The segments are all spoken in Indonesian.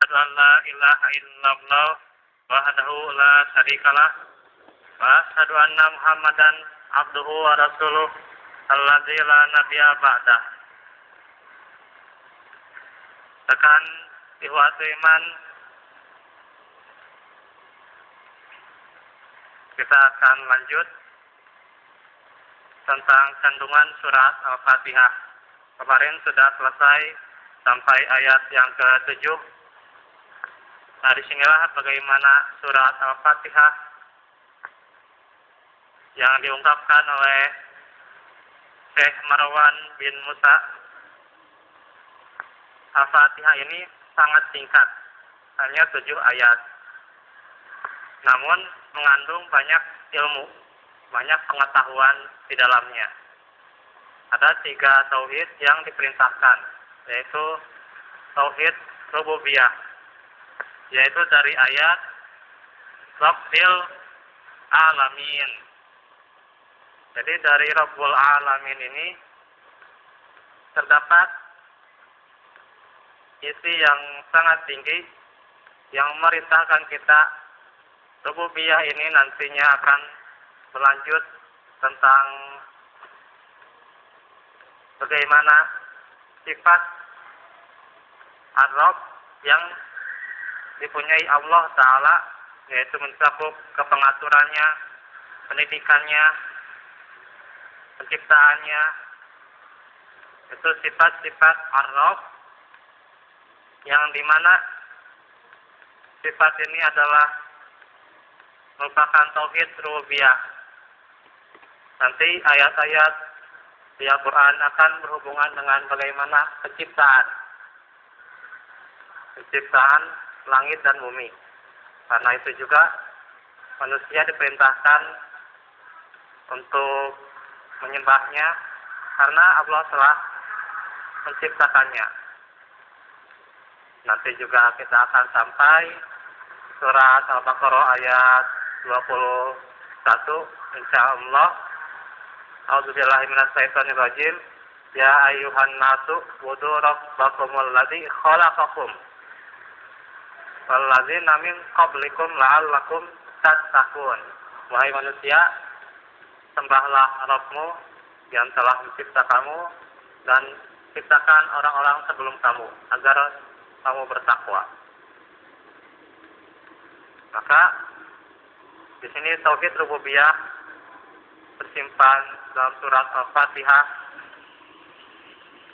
asyhadu an la ilaha illallah wahdahu la syarikalah wa asyhadu anna Muhammadan abduhu wa rasuluh alladzi la nabiyya ba'dah. Tekan ihwatu iman, kita akan lanjut tentang kandungan surat Al-Fatihah. Kemarin sudah selesai sampai ayat yang ke-7. Nah, disinilah bagaimana surat Al-Fatihah yang diungkapkan oleh Syekh Marwan bin Musa. Al-Fatihah ini sangat singkat, hanya 7 ayat. Namun mengandung banyak ilmu, banyak pengetahuan di dalamnya. Ada 3 tauhid yang diperintahkan, yaitu tauhid rububiyah, yaitu dari ayat Rabbil Alamin. Jadi dari Rabbul Alamin ini terdapat isi yang sangat tinggi yang memerintahkan kita. Rububiyah ini nantinya akan berlanjut tentang bagaimana sifat Ar-Rabb yang dipunyai Allah Ta'ala, yaitu mencakup kepengaturannya, pendidikannya, penciptaannya. Itu sifat-sifat Ar-Rabb yang dimana sifat ini adalah merupakan tauhid rububiyah. Nanti ayat-ayat di Al-Quran akan berhubungan dengan bagaimana penciptaan langit dan bumi. Karena itu juga manusia diperintahkan untuk menyembahnya karena Allah telah menciptakannya. Nanti juga kita akan sampai surat Al-Baqarah ayat 21, insyaallah. A'udzubillahi minasyaitonir rajim. Ya ayyuhan nasu ubudu rabbakumul ladzi khalaqakum wal ladzina min qablikum la'allakum tattaqun. Wahai manusia, sembahlah Rabbmu yang telah mencipta kamu dan ciptakan orang-orang sebelum kamu agar kamu bertakwa. Maka di sini tauhid rububiyah tersimpan dalam surat Al-Fatihah.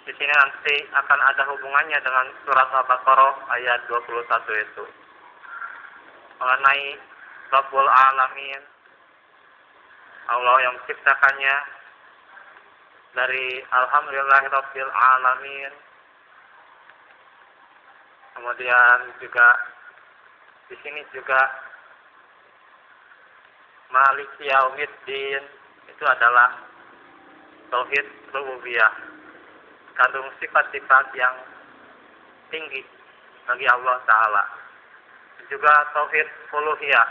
Di sini nanti akan ada hubungannya dengan surat Al-Baqarah ayat 21 itu. Mengenai Rabbul Alamin, Allah yang menciptakannya dari Alhamdulillahirabbil alamin. Kemudian juga di sini juga Maliki Yaumiddin, itu adalah tauhid rububiyah, kandung sifat-sifat yang tinggi bagi Allah Ta'ala. Juga tauhid uluhiyah,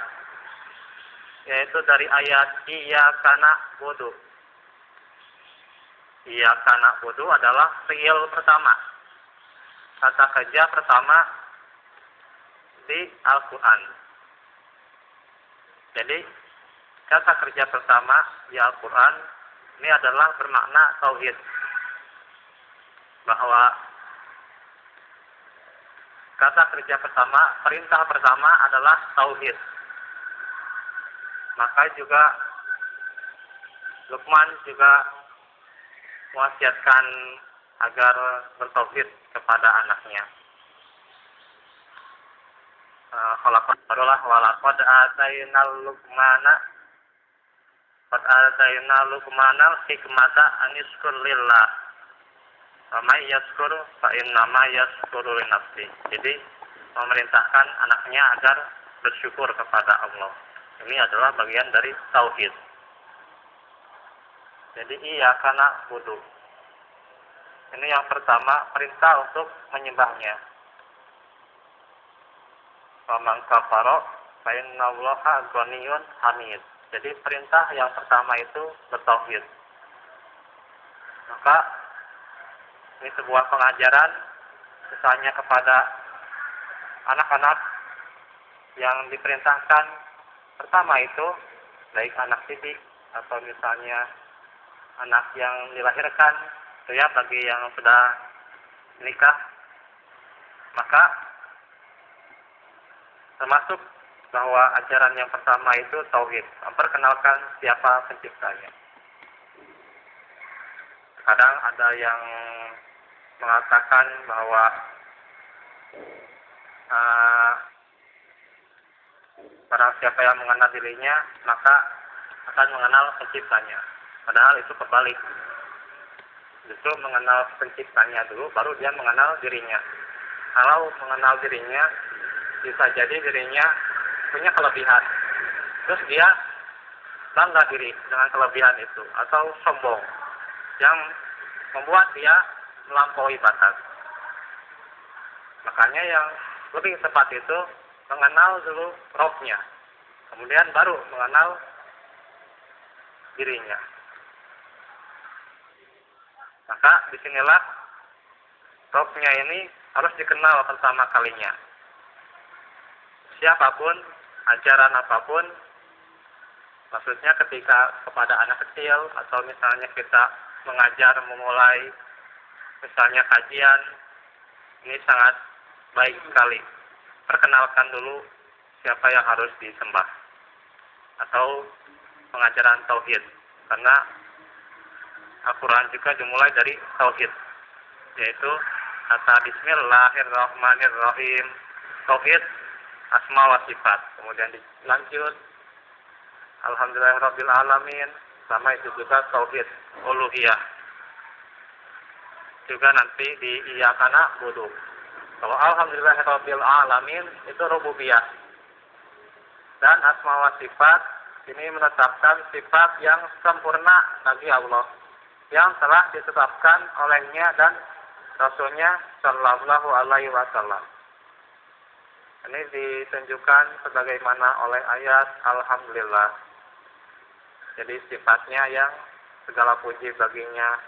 yaitu dari ayat Iyyaka na'budu. Iyyaka na'budu adalah fi'il pertama, kata kerja pertama di Al-Quran. Jadi kata kerja pertama di Al-Quran ini adalah bermakna tauhid, bahwa kata kerja pertama, perintah pertama adalah tauhid. Maka juga Luqman juga mewasiatkan agar bertauhid kepada anaknya. Khalaqal barolah walaqad atainal luqmana hikmata anishkur lillah wa may yashkur fa innama yashkuru li nafsi. Jadi memerintahkan anaknya agar bersyukur kepada Allah. Ini adalah bagian dari tauhid. Jadi iyyaka na'budu. Ini yang pertama, perintah untuk menyembahnya. Wa man kafara fa innallaha ghaniyyun hamid. Jadi perintah yang pertama itu bertauhid. Maka ini sebuah pengajaran misalnya kepada anak-anak yang diperintahkan pertama itu baik anak didik atau misalnya anak yang dilahirkan itu ya bagi yang sudah nikah, maka termasuk bahwa ajaran yang pertama itu tauhid, memperkenalkan siapa penciptanya. Kadang ada yang mengatakan bahwa barang siapa yang mengenal dirinya maka akan mengenal penciptanya. Padahal itu kebalik. Justru mengenal penciptanya dulu, baru dia mengenal dirinya. Kalau mengenal dirinya, bisa jadi dirinya punya kelebihan. Terus dia bangga diri dengan kelebihan itu, atau sombong, yang membuat dia melampaui batas. Makanya yang lebih tepat itu mengenal dulu rohnya, kemudian baru mengenal dirinya. Maka disinilah rohnya ini harus dikenal pertama kalinya. Siapapun, ajaran apapun, maksudnya ketika kepada anak kecil atau misalnya kita mengajar, memulai misalnya kajian, ini sangat baik sekali. Perkenalkan dulu siapa yang harus disembah atau pengajaran tauhid, karena Al-Quran juga dimulai dari tauhid, yaitu kata Bismillahirrahmanirrahim, tauhid asma wa sifat, kemudian dilanjut Alhamdulillahirabbil alamin, sama itu juga tauhid uluhiyah, juga nanti di iyyaka na'budu. Kalau Alhamdulillahirabbil alamin itu rububiyah, dan asma wa sifat ini menetapkan sifat yang sempurna bagi Allah yang telah ditetapkan olehnya dan Rasulnya Sallallahu Alaihi Wasallam. Ini ditunjukkan sebagaimana oleh ayat Alhamdulillah. Jadi sifatnya yang segala puji baginya,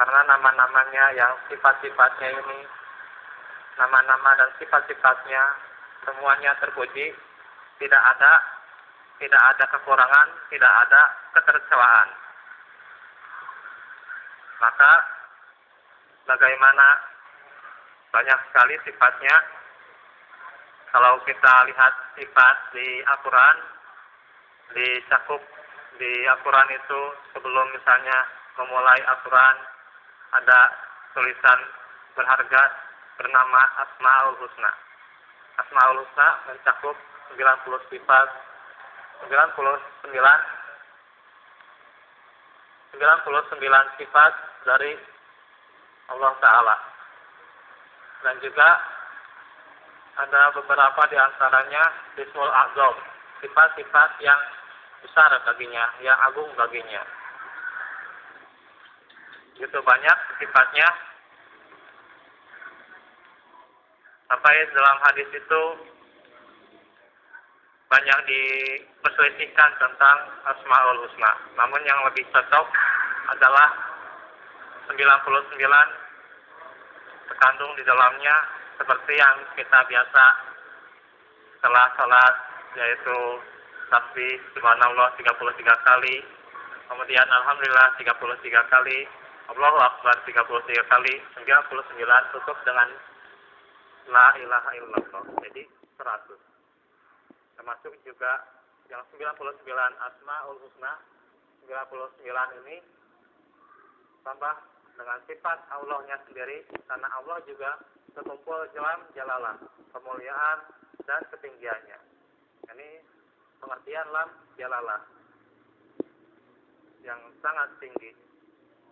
karena nama-namanya yang sifat-sifatnya ini, nama-nama dan sifat-sifatnya semuanya terpuji, tidak ada kekurangan, tidak ada ketercewaan. Maka bagaimana banyak sekali sifatnya. Kalau kita lihat sifat di Al-Quran, dicakup di Al-Quran itu sebelum misalnya memulai Al-Quran ada tulisan berharga bernama Asmaul Husna. Asmaul Husna mencakup 90 sifat, 99 sifat dari Allah Ta'ala. Dan juga ada beberapa di antaranya Ismul A'zam, sifat-sifat yang besar baginya, yang agung baginya. Gitu banyak sifatnya, sampai dalam hadis itu banyak diperselisihkan tentang Asmaul Husna. Namun yang lebih cocok adalah 99 terkandung di dalamnya, seperti yang kita biasa setelah salat, yaitu tasbih subhanallah 33 kali, kemudian alhamdulillah 33 kali, Allahu akbar 33 kali, 99 tutup dengan la ilaha illallah, jadi 100. Termasuk juga yang 99 Asmaul Husna, 99 ini tambah dengan sifat Allahnya sendiri, karena Allah juga terkumpul dalam jalalah, kemuliaan dan ketinggiannya. Ini pengertian lam jalalah yang sangat tinggi.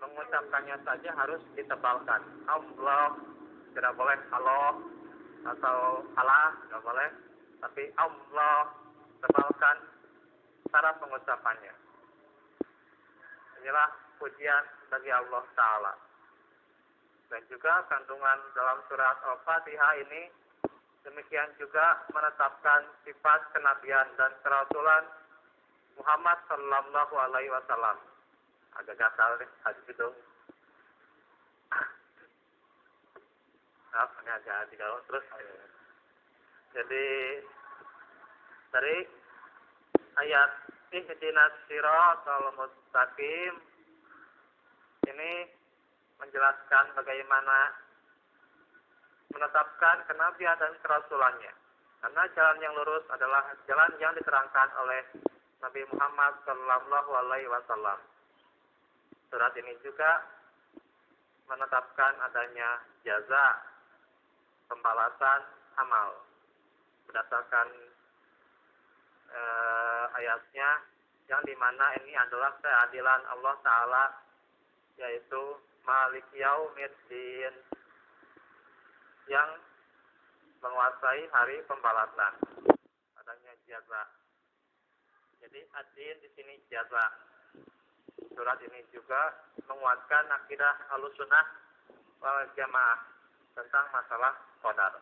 Mengucapkannya saja harus ditebalkan. Allah, tidak boleh Allah atau Allah, tidak boleh, tapi Allah, tebalkan cara pengucapannya. Inilah pujian bagi Allah Ta'ala. Dan juga kandungan dalam surat Al-Fatihah ini demikian juga menetapkan sifat kenabian dan kerasulan Muhammad Sallallahu Alaihi Wasallam. Agak gatal nih hadis itu. Nah, ini agak digalau terus. Jadi dari ayat ihdinas siratal mustaqim ini menjelaskan bagaimana menetapkan kenabian dan kerasulannya. Karena jalan yang lurus adalah jalan yang diterangkan oleh Nabi Muhammad Sallallahu Alaihi Wasallam. Surat ini juga menetapkan adanya jaza, pembalasan amal. Berdasarkan ayatnya yang dimana ini adalah keadilan Allah Ta'ala, yaitu Malik Yaumiddin, yang menguasai hari pembalasan. Adanya jaza. Jadi ad-din di sini jaza. Surat ini juga menguatkan akidah Ahlussunnah wal Jamaah tentang masalah qadar.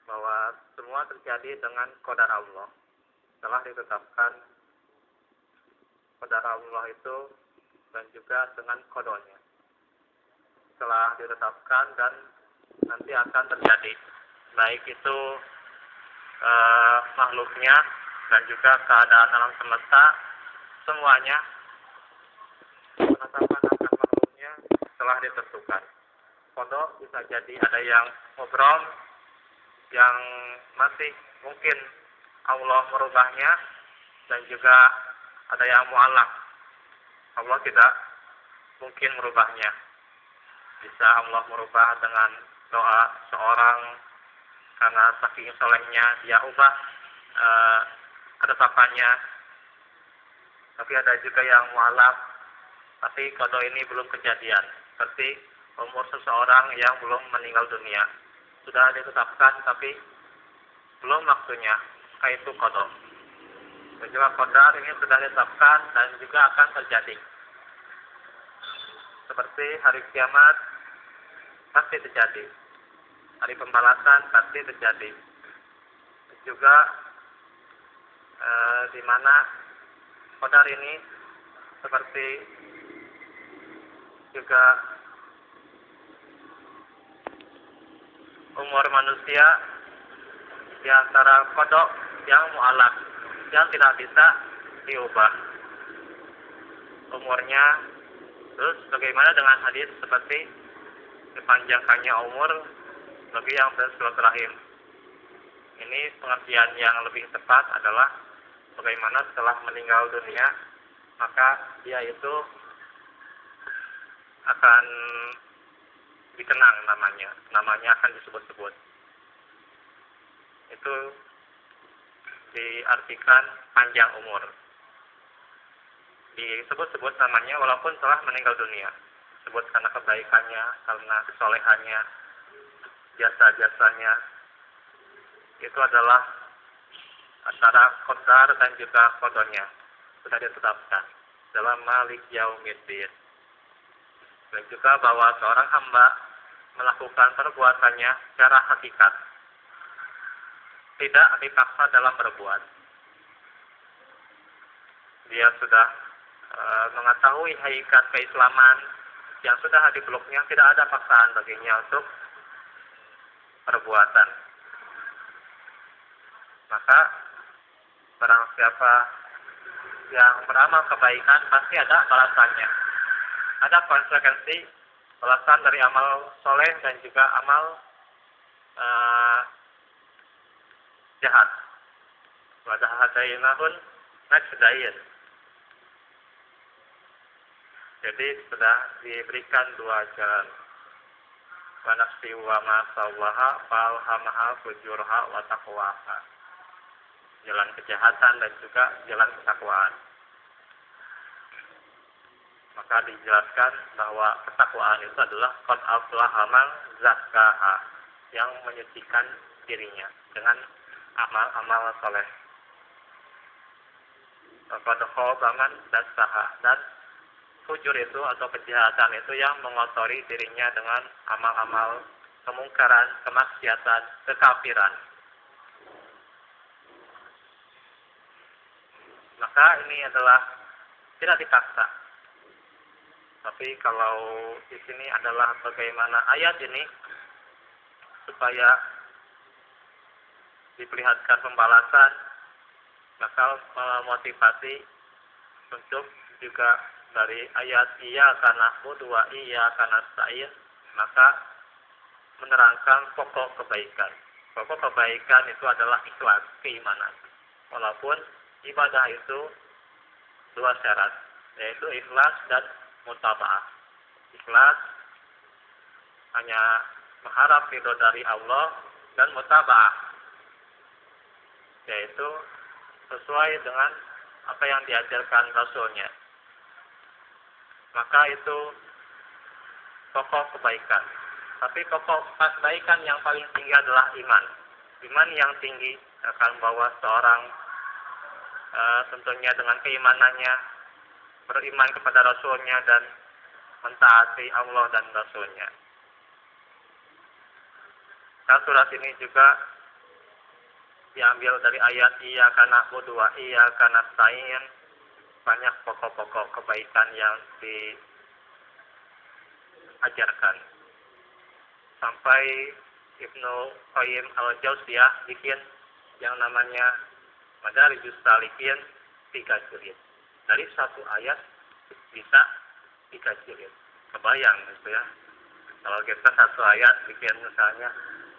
Bahwa semua terjadi dengan qadar Allah. Telah ditetapkan qadar Allah itu dan juga dengan qadanya. Telah ditetapkan dan nanti akan terjadi. Baik itu makhluknya dan juga keadaan alam semesta, semuanya penetapan akan makhluknya telah ditentukan. Kodok bisa jadi ada yang mubrom, yang masih mungkin Allah merubahnya, dan juga ada yang mu'allaq. Allah tidak mungkin merubahnya. Bisa Allah merubah dengan doa seorang karena saking solehnya dia ubah ketetapannya. Tapi ada juga yang mu'allaq, tapi qada ini belum kejadian. Seperti umur seseorang yang belum meninggal dunia. Sudah ditetapkan tapi belum waktunya, itu qada. Dan juga qadar ini sudah ditetapkan dan juga akan terjadi. Seperti hari kiamat pasti terjadi. Hari pembalasan pasti terjadi. Juga di mana qadar ini seperti juga umur manusia di antara kodok yang mu'allaq, yang tidak bisa diubah umurnya. Terus bagaimana dengan hadis seperti dipanjangkannya umur bagi yang bersilaturahim. Ini pengertian yang lebih tepat adalah bagaimana setelah meninggal dunia maka dia itu akan dikenang namanya akan disebut-sebut. Itu diartikan panjang umur. Disebut-sebut namanya walaupun telah meninggal dunia. Sebut karena kebaikannya, karena kesolehannya, jasa-jasanya. Itu adalah antara qadar dan juga qadanya. Sudah ditetapkan dalam Malik Yaumiddin. Dan juga bahwa seorang hamba melakukan perbuatannya secara hakikat, tidak dipaksa dalam berbuat. Dia sudah mengetahui hakikat keislaman yang sudah dipeluknya, tidak ada paksaan baginya untuk perbuatan. Maka barang siapa yang beramal kebaikan pasti ada balasannya. Ada konsekuensi balasan dari amal soleh dan juga amal jahat. Wadah hadainahun najdain. Jadi sudah diberikan dua jalan. Wa nafsi wa ma sawaha falhamaha fujurha wa taqwaha. Jalan kejahatan dan juga jalan ketakwaan. Maka dijelaskan bahwa ketakwaan itu adalah qad aflaha man zakkaha, yang menyucikan dirinya dengan amal-amal soleh. Qad khaba man dassaha, dan fujur itu atau kejahatan itu yang mengotori dirinya dengan amal-amal kemungkaran, kemaksiatan, kekafiran. Maka ini adalah tidak dipaksa. Tapi kalau di sini adalah bagaimana ayat ini supaya diperlihatkan pembalasan, maka memotivasi untuk juga dari ayat iya karena wa iya karena nasta'in, maka menerangkan pokok kebaikan. Pokok kebaikan itu adalah ikhlas, keimanan. Walaupun ibadah itu dua syarat, yaitu ikhlas dan mutaba'ah. Ikhlas hanya mengharap ridho dari Allah, dan mutaba'ah yaitu sesuai dengan apa yang diajarkan Rasulnya. Maka itu pokok kebaikan. Tapi pokok kebaikan yang paling tinggi adalah iman. Iman yang tinggi akan membawa seorang tentunya dengan keimanannya beriman kepada Rasulnya dan mentaati Allah dan Rasulnya. Dan surat ini juga diambil dari ayat iyyaka na'budu wa iyyaka nasta'in. Banyak pokok-pokok kebaikan yang diajarkan. Sampai Ibnu Qayyim al-Jauziyah bikin yang namanya Madarijus Salikin 3 jilid. Dari satu ayat bisa 3 jilid. Kebayang gitu ya. Kalau kita satu ayat bikin misalnya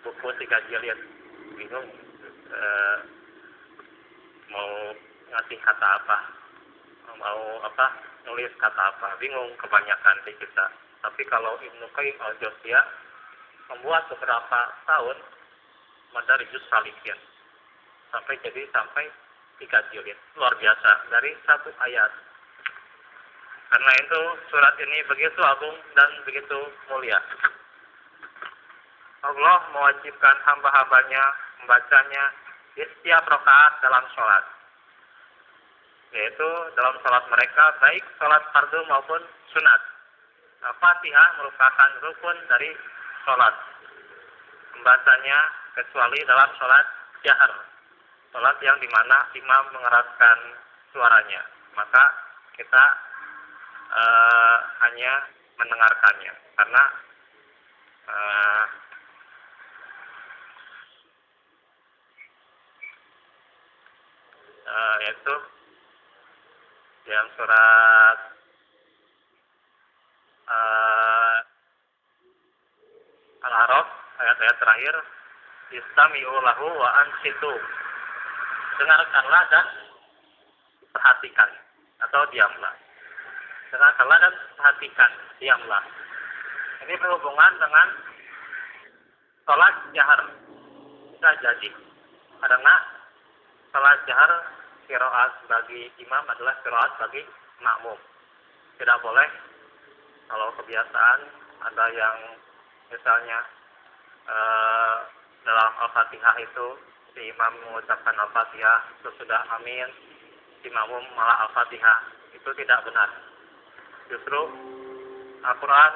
buku 3 jilid, bingung mau ngasih kata apa, mau nulis kata apa, bingung kebanyakan di kita. Tapi kalau Ibnu Qayyim al-Jauziyah membuat beberapa tahun Madarijus Salikin sampai 3 jilid, luar biasa dari satu ayat. Karena itu surat ini begitu agung dan begitu mulia. Allah mewajibkan hamba-hambanya membacanya di setiap rakaat dalam sholat, yaitu dalam sholat mereka, baik sholat fardu maupun sunat. Fatihah merupakan rukun dari sholat, membacanya kecuali dalam sholat jahar, sholat yang dimana imam mengeraskan suaranya, maka kita hanya mendengarkannya, karena yaitu dalam surat Al-A'raf ayat-ayat terakhir, istami'u lahu wa ansitu, dengarkanlah dan perhatikan, atau diamlah. Dengarkanlah dan perhatikan, diamlah. Ini berhubungan dengan sholat jahar. Bisa jadi karena sholat jahar qiraat bagi imam adalah qiraat bagi makmum. Tidak boleh kalau kebiasaan ada yang misalnya dalam Al-Fatihah itu si imam mengucapkan Al-Fatihah sesudah amin, si makmum malah Al-Fatihah, itu tidak benar. Justru Al-Quran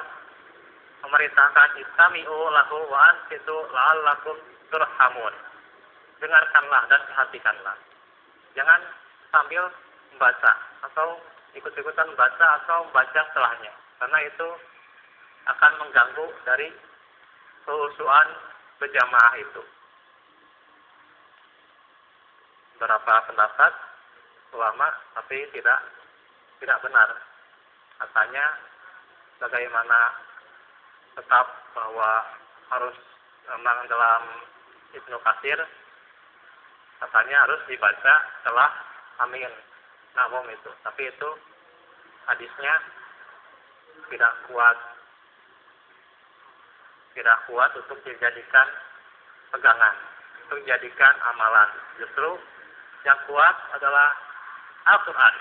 memerintahkan istami'u lahu wa ansitu la'allakum turhamun. Dengarkanlah dan perhatikanlah. Jangan sambil membaca atau ikut-ikutan membaca atau membaca setelahnya, karena itu akan mengganggu dari kehusuan berjamaah itu. Beberapa pendapat ulama tapi tidak benar. Katanya bagaimana tetap bahwa harus memang dalam Ibnu Katsir katanya harus dibaca setelah amin makmum itu, tapi itu hadisnya tidak kuat untuk dijadikan pegangan, untuk dijadikan amalan. Justru yang kuat adalah Al-Quran.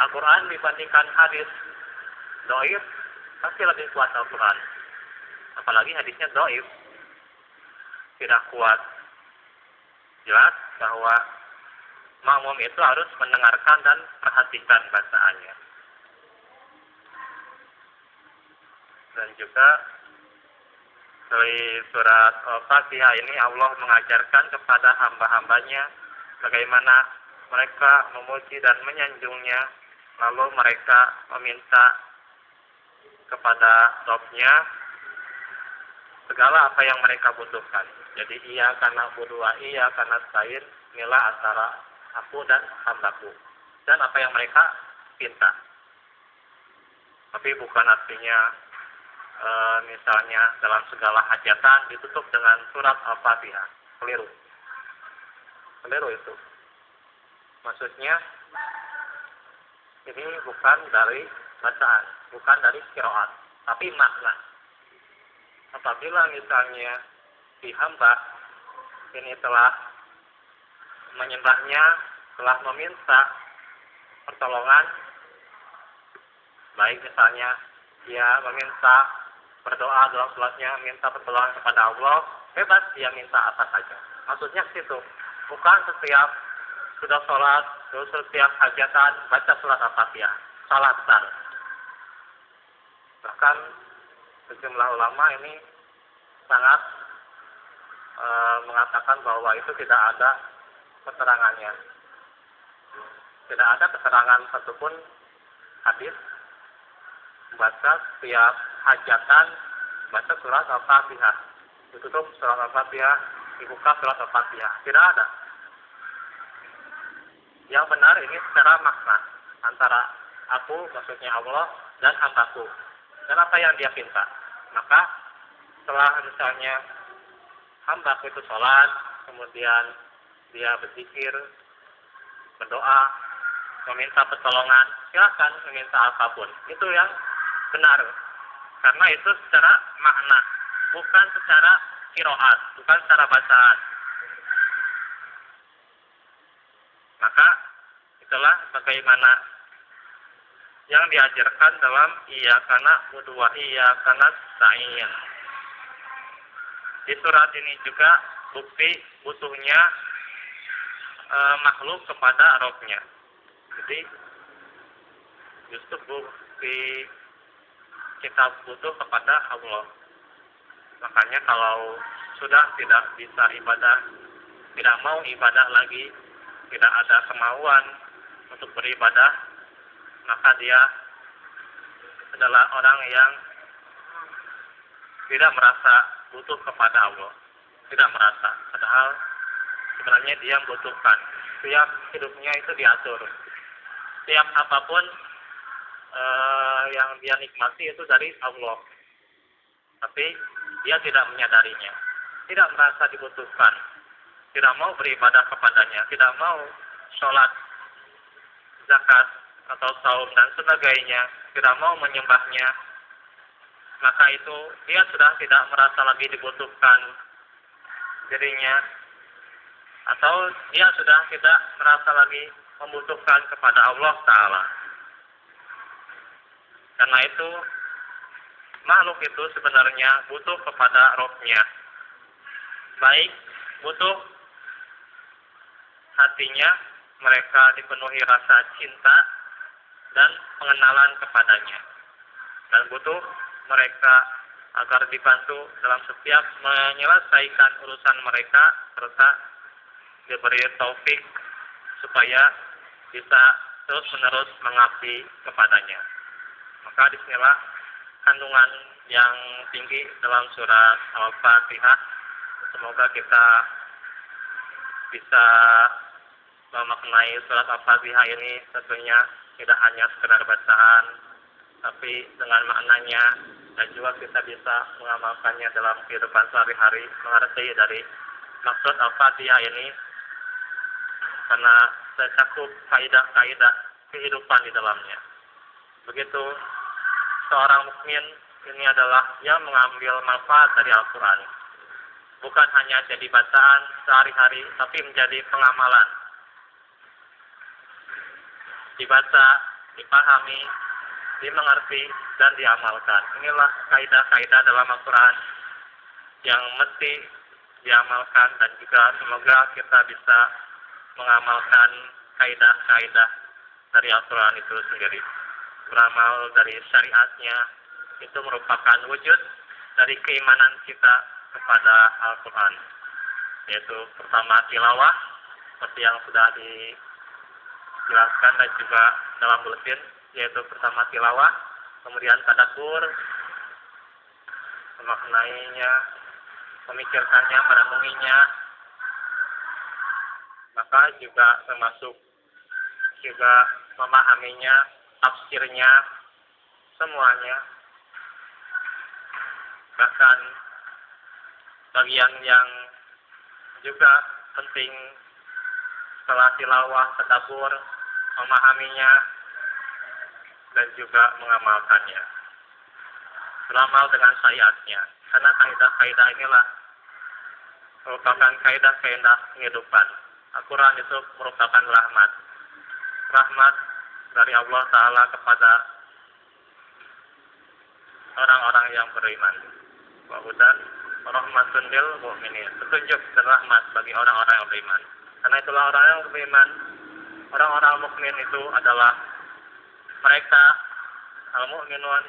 Al-Quran dibandingkan hadis dhaif pasti lebih kuat Al-Quran. Apalagi hadisnya dhaif, tidak kuat. Jelas bahwa makmum itu harus mendengarkan dan perhatikan bacaannya. Dan juga dari surat Al-Fatihah ini Allah mengajarkan kepada hamba-hambanya bagaimana mereka memuji dan menyanjungnya, lalu mereka meminta kepada Rabb-nya segala apa yang mereka butuhkan. Jadi iya karena berdua, iya karena stain, inilah antara aku dan hambaku. Dan apa yang mereka pinta. Tapi bukan artinya misalnya dalam segala hajatan ditutup dengan surat Al-Fatihah. Keliru. Keliru itu. Maksudnya ini bukan dari bacaan, bukan dari qiraat, tapi makna. Apabila misalnya si hamba ini telah menyembahnya, telah meminta pertolongan, baik misalnya dia meminta berdoa dalam sholatnya, minta pertolongan kepada Allah, bebas dia minta apa saja. Maksudnya ke situ, bukan setiap sudah sholat, terus setiap hajatan baca surat Al-Fatihah, salah besar. Bahkan sejumlah ulama ini sangat mengatakan bahwa itu tidak ada keterangannya. Tidak ada keterangan satupun hadis baca setiap hajatan baca surat Al-Fatihah, ditutup surat Al-Fatihah, dibuka surat Al-Fatihah. Tidak ada. Yang benar ini secara makna antara aku, maksudnya Allah, dan hambaku, dan apa yang dia pinta. Maka setelah misalnya hambaku itu sholat, kemudian dia berzikir, berdoa, meminta pertolongan, silakan meminta apapun. Itu yang benar. Karena itu secara makna, bukan secara qiraat, bukan secara bacaan. Maka itulah bagaimana yang diajarkan dalam iyyaka na'budu wa iyyaka nasta'in. Di surat ini juga bukti butuhnya makhluk kepada Rabb-nya. Jadi justru bukti kita butuh kepada Allah. Makanya kalau sudah tidak bisa ibadah, tidak mau ibadah lagi, tidak ada kemauan untuk beribadah, maka dia adalah orang yang tidak merasa butuh kepada Allah. Tidak merasa. Padahal sebenarnya dia membutuhkan. Setiap hidupnya itu diatur. Setiap apapun yang dia nikmati itu dari Allah. Tapi dia tidak menyadarinya. Tidak merasa dibutuhkan. Tidak mau beribadah kepadanya. Tidak mau sholat, zakat, atau saum dan sebagainya. Tidak mau menyembahnya. Maka itu dia sudah tidak merasa lagi dibutuhkan dirinya. Atau dia sudah tidak merasa lagi membutuhkan kepada Allah Ta'ala. Karena itu makhluk itu sebenarnya butuh kepada Rabb-nya. Baik butuh hatinya, mereka dipenuhi rasa cinta dan pengenalan kepadanya. Dan butuh mereka agar dibantu dalam setiap menyelesaikan urusan mereka, serta diberi taufik supaya bisa terus-menerus mengabdi kepadanya. Maka disinilah kandungan yang tinggi dalam surat Al-Fatihah. Semoga kita bisa memaknai surat Al-Fatihah ini tentunya tidak hanya sekedar bacaan, tapi dengan maknanya, dan juga kita bisa mengamalkannya dalam kehidupan sehari-hari, mengerti dari maksud Al-Fatihah ini, karena tercakup kaidah-kaidah kehidupan di dalamnya. Begitu seorang mukmin ini adalah yang mengambil manfaat dari Al-Quran. Bukan hanya jadi bacaan sehari-hari, tapi menjadi pengamalan. Dibaca, dipahami, dimengerti, dan diamalkan. Inilah kaidah-kaidah dalam Al-Quran yang mesti diamalkan, dan juga semoga kita bisa mengamalkan kaidah-kaidah dari Al-Quran itu sendiri. Beramal dari syariatnya itu merupakan wujud dari keimanan kita kepada Al-Quran, yaitu pertama tilawah seperti yang sudah dijelaskan dan juga dalam buletin, yaitu pertama tilawah, kemudian tadabbur, memaknainya, memikirkannya, merenunginya, maka juga termasuk juga memahaminya, tafsirnya, semuanya. Bahkan bagian yang juga penting setelah tilawah, tadabbur, memahaminya dan juga mengamalkannya. Beramal dengan syariatnya. Karena kaidah-kaidah inilah merupakan kaidah-kaidah kehidupan. Al-Quran itu merupakan rahmat. Rahmat dari Allah Ta'ala kepada orang-orang yang beriman. Wa hudan rahmatun lil mu'minin. Petunjuk dan rahmat bagi orang-orang yang beriman. Karena itulah orang yang beriman, orang-orang mukmin itu adalah mereka al-mu'minun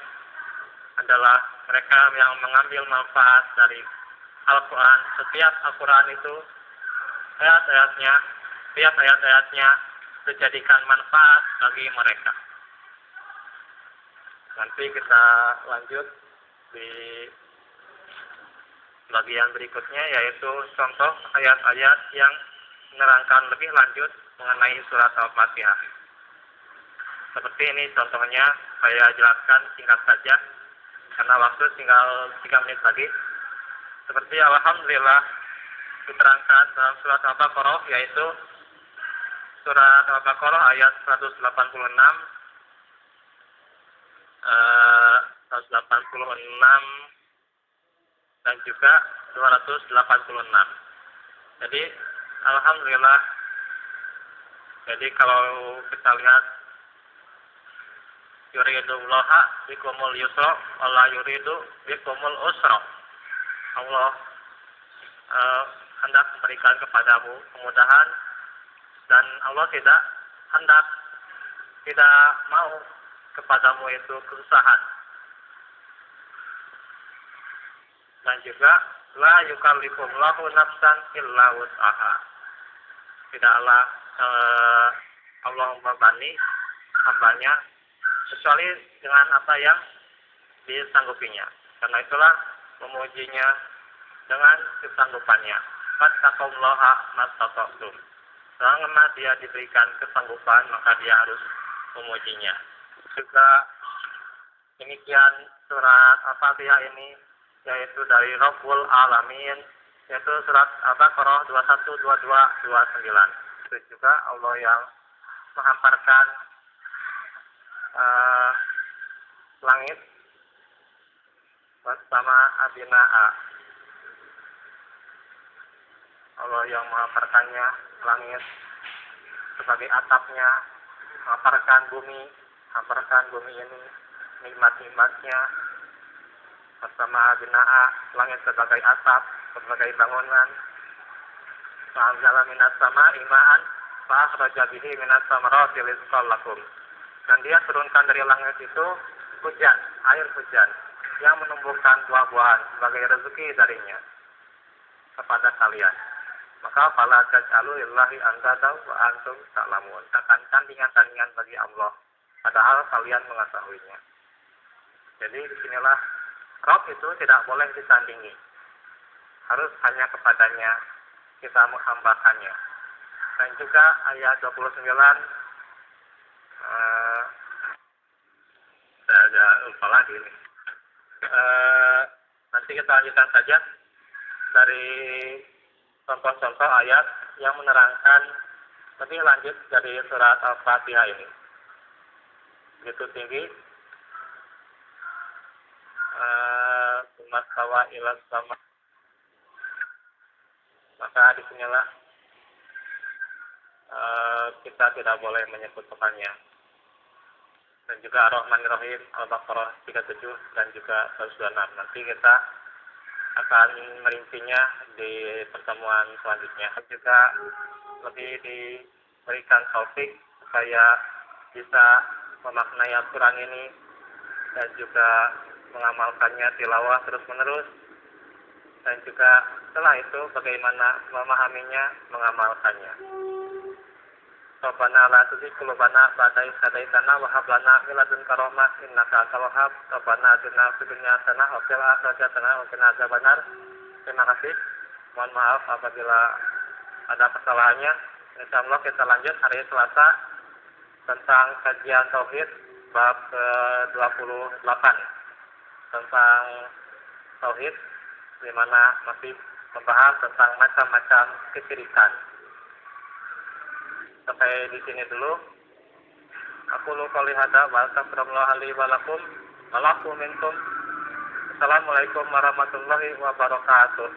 adalah mereka yang mengambil manfaat dari Al-Quran. Setiap Al-Quran itu setiap ayat-ayatnya dijadikan manfaat bagi mereka. Nanti kita lanjut di bagian berikutnya, yaitu contoh ayat-ayat yang menerangkan lebih lanjut mengenai surat Al-Fatihah. Seperti ini contohnya, saya jelaskan singkat saja karena waktu tinggal 3 menit lagi. Seperti alhamdulillah diterangkan dalam surat Al-Baqarah, yaitu surat Al-Baqarah ayat 186 dan juga 286. Jadi alhamdulillah, jadi kalau kita lihat yuridullaha bikumul yusra wala yuridu bikumul usra. Allah hendak memberikan kepadamu kemudahan dan Allah tidak mau kepadamu itu kesusahan. Dan juga la yukallifullahu nafsan illa wus'aha. Tidaklah Allah membebani hambanya kecuali dengan apa yang disanggupinya. Karena itulah memujinya dengan kesanggupannya. Fattaqullaha mastata'tum. Selama dia diberikan kesanggupan, maka dia harus memujinya. Juga demikian surat Al-Fatihah ini, yaitu dari Rabbul Alamin, yaitu surat Al-Baqarah 21, 22, 29. Itu juga Allah yang menghamparkan langit bersama abina'a. Allah yang menghamparkannya, langit sebagai atapnya, menghamparkan bumi ini, nikmat-nikmatnya bersama bina'a, langit sebagai atap, sebagai bangunan. Fa'anzala minas sama'i ma'an fa'akhraja bihi minas samarati rizqan lakum. Dan dia turunkan dari langit itu hujan, air hujan yang menumbuhkan buah-buahan sebagai rezeki darinya kepada kalian. Maka fala taj'alu lillahi andada wa antum ta'lamun. Takkan tandingan-tandingan bagi Allah padahal kalian mengetahuinya. Jadi disinilah Rabb itu tidak boleh disandingi. Harus hanya kepadanya kita menghambakannya. Dan juga ayat 29 saya agak lupa lagi ini. Nanti kita lanjutkan saja dari contoh-contoh ayat yang menerangkan lebih lanjut dari surat Al-Fatihah ini. Begitu tinggi. Masawa ilas sama. Maka disinilah kita tidak boleh menyebut Tuhannya. Dan juga Ar-Rahmanir-Rahim, Al-Baqarah 37 dan juga 126. Nanti kita akan merincinya di pertemuan selanjutnya. Juga lebih diberikan taufik supaya bisa memaknai Al-Quran ini dan juga mengamalkannya tilawah terus-menerus. Dan juga setelah itu bagaimana memahaminya, mengamalkannya. Rabbana la tuzigh qulubana ba'da idh hadaytana wa hab lana min ladunka rahmah innaka antal wahhab. Rabbana atina fid dunya hasanah wa fil akhirati hasanah wa qina adzabannar. Terima kasih. Mohon maaf apabila ada kesalahannya. Insyaallah kita lanjut hari Selasa tentang kajian tauhid bab ke-28 tentang tauhid, di mana masih membahas tentang macam-macam kesyirikan. Sampai di sini dulu. Aku qouli hadza wa astaghfirullah li wa lakum wa lakum minkum. Assalamualaikum warahmatullahi wabarakatuh.